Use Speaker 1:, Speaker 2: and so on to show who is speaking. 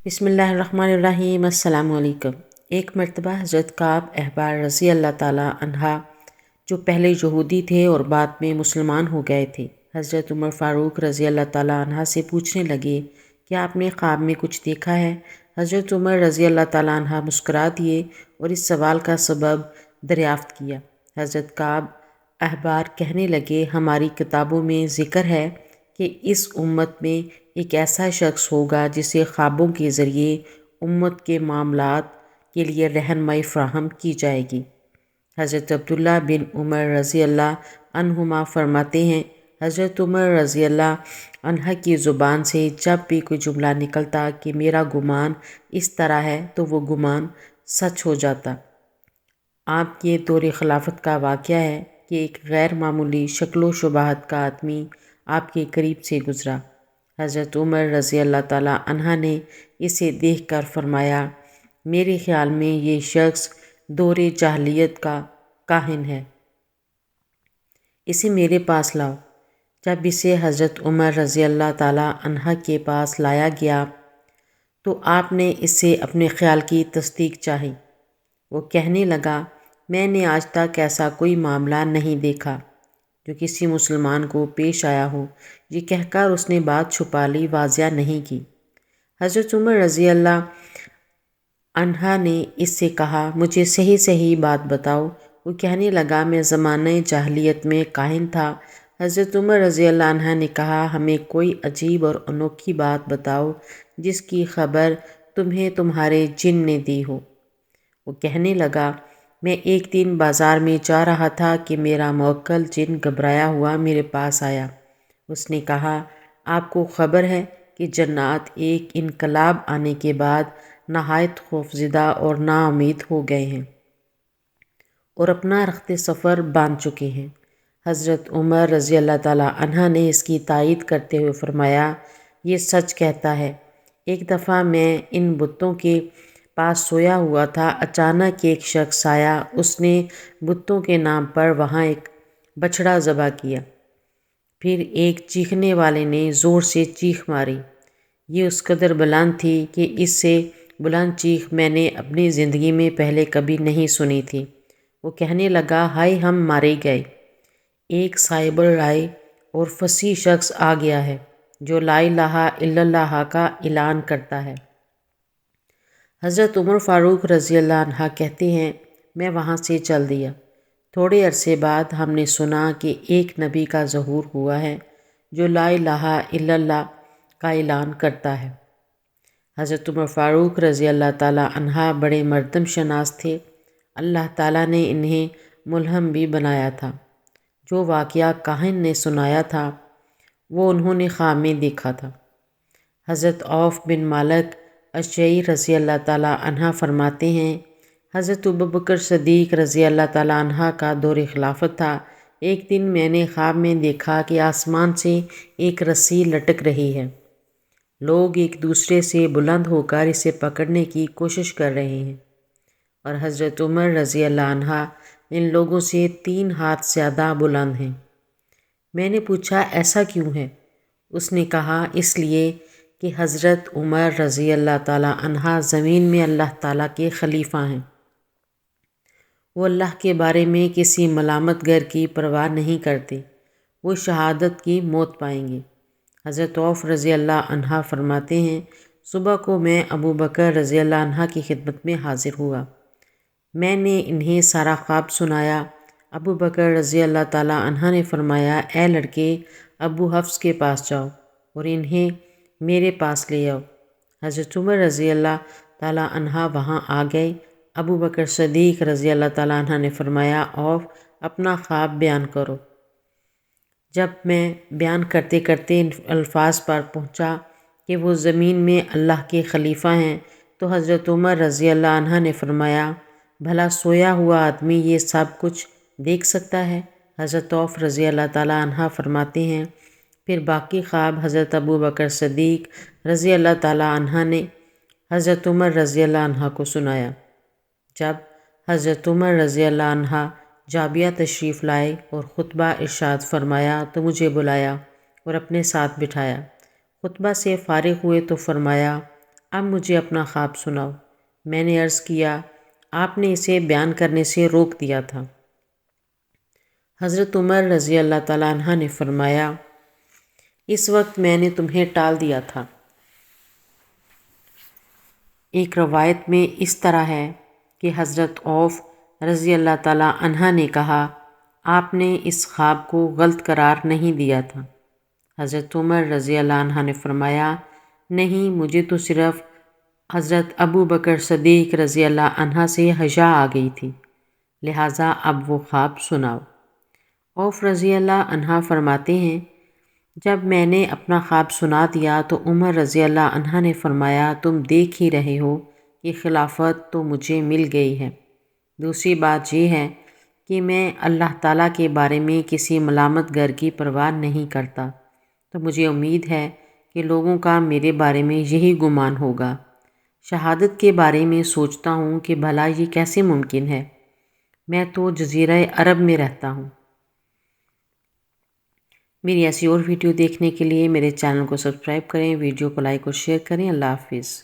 Speaker 1: بسم اللہ الرحمن الرحیم۔ السلام علیکم۔ ایک مرتبہ حضرت کعب احبار رضی اللہ تعالیٰ عنہ جو پہلے یہودی تھے اور بعد میں مسلمان ہو گئے تھے، حضرت عمر فاروق رضی اللہ تعالیٰ عنہ سے پوچھنے لگے کہ آپ نے خواب میں کچھ دیکھا ہے؟ حضرت عمر رضی اللہ تعالیٰ عنہ مسکرا دیے اور اس سوال کا سبب دریافت کیا۔ حضرت کعب احبار کہنے لگے، ہماری کتابوں میں ذکر ہے کہ اس امت میں ایک ایسا شخص ہوگا جسے خوابوں کے ذریعے امت کے معاملات کے لیے رہنمائی فراہم کی جائے گی۔ حضرت عبداللہ بن عمر رضی اللہ عنہما فرماتے ہیں، حضرت عمر رضی اللہ عنہ کی زبان سے جب بھی کوئی جملہ نکلتا کہ میرا گمان اس طرح ہے تو وہ گمان سچ ہو جاتا۔ آپ کے دور خلافت کا واقعہ ہے کہ ایک غیر معمولی شکل و شباہت کا آدمی آپ کے قریب سے گزرا۔ حضرت عمر رضی اللہ تعالیٰ عنہ نے اسے دیکھ کر فرمایا، میرے خیال میں یہ شخص دور جاہلیت کا کاہن ہے، اسے میرے پاس لاؤ۔ جب اسے حضرت عمر رضی اللہ تعالیٰ عنہ کے پاس لایا گیا تو آپ نے اس سے اپنے خیال کی تصدیق چاہی۔ وہ کہنے لگا، میں نے آج تک ایسا کوئی معاملہ نہیں دیکھا جو کسی مسلمان کو پیش آیا ہو۔ یہ کہہ کر اس نے بات چھپا لی، واضح نہیں کی۔ حضرت عمر رضی اللہ عنہ نے اس سے کہا، مجھے صحیح صحیح بات بتاؤ۔ وہ کہنے لگا، میں زمانہ جاہلیت میں کاہن تھا۔ حضرت عمر رضی اللہ عنہ نے کہا، ہمیں کوئی عجیب اور انوکھی بات بتاؤ جس کی خبر تمہیں تمہارے جن نے دی ہو۔ وہ کہنے لگا، میں ایک دن بازار میں جا رہا تھا کہ میرا موکل جن گھبرایا ہوا میرے پاس آیا۔ اس نے کہا، آپ کو خبر ہے کہ جنات ایک انقلاب آنے کے بعد نہایت خوفزدہ اور نا امید ہو گئے ہیں اور اپنا رخت سفر باندھ چکے ہیں۔ حضرت عمر رضی اللہ تعالیٰ عنہ نے اس کی تائید کرتے ہوئے فرمایا، یہ سچ کہتا ہے۔ ایک دفعہ میں ان بتوں کے پاس سویا ہوا تھا، اچانک ایک شخص آیا، اس نے بتوں کے نام پر وہاں ایک بچڑا ذبح کیا۔ پھر ایک چیخنے والے نے زور سے چیخ ماری، یہ اس قدر بلند تھی کہ اس سے بلند چیخ میں نے اپنی زندگی میں پہلے کبھی نہیں سنی تھی۔ وہ کہنے لگا، ہائے ہم مارے گئے۔ ایک صاحب رائے اور فصیح شخص آ گیا ہے جو لا الہ الا اللہ کا اعلان کرتا ہے۔ حضرت عمر فاروق رضی اللہ عنہ کہتے ہیں، میں وہاں سے چل دیا۔ تھوڑے عرصے بعد ہم نے سنا کہ ایک نبی کا ظہور ہوا ہے جو لا الہ الا اللہ کا اعلان کرتا ہے۔ حضرت عمر فاروق رضی اللہ تعالیٰ عنہ بڑے مردم شناس تھے۔ اللہ تعالیٰ نے انہیں ملہم بھی بنایا تھا۔ جو واقعہ کاہن نے سنایا تھا وہ انہوں نے خواب میں دیکھا تھا۔ حضرت عوف بن مالک اشجعی رضی اللہ تعالیٰ عنہ فرماتے ہیں، حضرت ابوبکر صدیق رضی اللہ تعالیٰ عنہ کا دور خلافت تھا۔ ایک دن میں نے خواب میں دیکھا کہ آسمان سے ایک رسی لٹک رہی ہے، لوگ ایک دوسرے سے بلند ہو کر اسے پکڑنے کی کوشش کر رہے ہیں، اور حضرت عمر رضی اللہ عنہ ان لوگوں سے 3 ہاتھ زیادہ بلند ہیں۔ میں نے پوچھا، ایسا کیوں ہے؟ اس نے کہا، اس لیے کہ حضرت عمر رضی اللہ تعالیٰ عنہ زمین میں اللہ تعالیٰ کے خلیفہ ہیں۔ وہ اللہ کے بارے میں کسی ملامت گر کی پرواہ نہیں کرتے، وہ شہادت کی موت پائیں گے۔ حضرت عوف رضی اللہ عنہ فرماتے ہیں، صبح کو میں ابوبکر رضی اللہ عنہ کی خدمت میں حاضر ہوا۔ میں نے انہیں سارا خواب سنایا۔ ابوبکر رضی اللہ تعالیٰ عنہ نے فرمایا، اے لڑکے، ابو حفص کے پاس جاؤ اور انہیں میرے پاس لے آؤ۔ حضرت عمر رضی اللہ تعالیٰ عنہ وہاں آ گئے۔ ابوبکر صدیق رضی اللہ تعالیٰ عنہ نے فرمایا، عوف، اپنا خواب بیان کرو۔ جب میں بیان کرتے کرتے ان الفاظ پر پہنچا کہ وہ زمین میں اللہ کے خلیفہ ہیں تو حضرت عمر رضی اللہ عنہ نے فرمایا، بھلا سویا ہوا آدمی یہ سب کچھ دیکھ سکتا ہے؟ حضرت عوف رضی اللہ تعالیٰ عنہ فرماتے ہیں، پھر باقی خواب حضرت ابوبکر صدیق رضی اللہ تعالیٰ عنہ نے حضرت عمر رضی اللہ عنہ کو سنایا۔ جب حضرت عمر رضی اللہ عنہ جابیہ تشریف لائے اور خطبہ ارشاد فرمایا تو مجھے بلایا اور اپنے ساتھ بٹھایا۔ خطبہ سے فارغ ہوئے تو فرمایا، اب مجھے اپنا خواب سناؤ۔ میں نے عرض کیا، آپ نے اسے بیان کرنے سے روک دیا تھا۔ حضرت عمر رضی اللہ تعالیٰ عنہ نے فرمایا، اس وقت میں نے تمہیں ٹال دیا تھا۔ ایک روایت میں اس طرح ہے کہ حضرت عوف رضی اللہ تعالیٰ عنہ نے کہا، آپ نے اس خواب کو غلط قرار نہیں دیا تھا۔ حضرت عمر رضی اللہ عنہ نے فرمایا، نہیں، مجھے تو صرف حضرت ابو بکر صدیق رضی اللہ عنہ سے حیا آ گئی تھی، لہٰذا اب وہ خواب سناؤ۔ عوف رضی اللہ عنہ فرماتے ہیں، جب میں نے اپنا خواب سنا دیا تو عمر رضی اللہ عنہ نے فرمایا، تم دیکھ ہی رہے ہو کہ خلافت تو مجھے مل گئی ہے۔ دوسری بات یہ ہے کہ میں اللہ تعالیٰ کے بارے میں کسی ملامت گر کی پرواہ نہیں کرتا، تو مجھے امید ہے کہ لوگوں کا میرے بارے میں یہی گمان ہوگا۔ شہادت کے بارے میں سوچتا ہوں کہ بھلا یہ کیسے ممکن ہے؟ میں تو جزیرہ عرب میں رہتا ہوں۔ میری ایسی اور ویڈیو دیکھنے کے لیے میرے چینل کو سبسکرائب کریں، ویڈیو کو لائک اور شیئر کریں۔ اللہ حافظ۔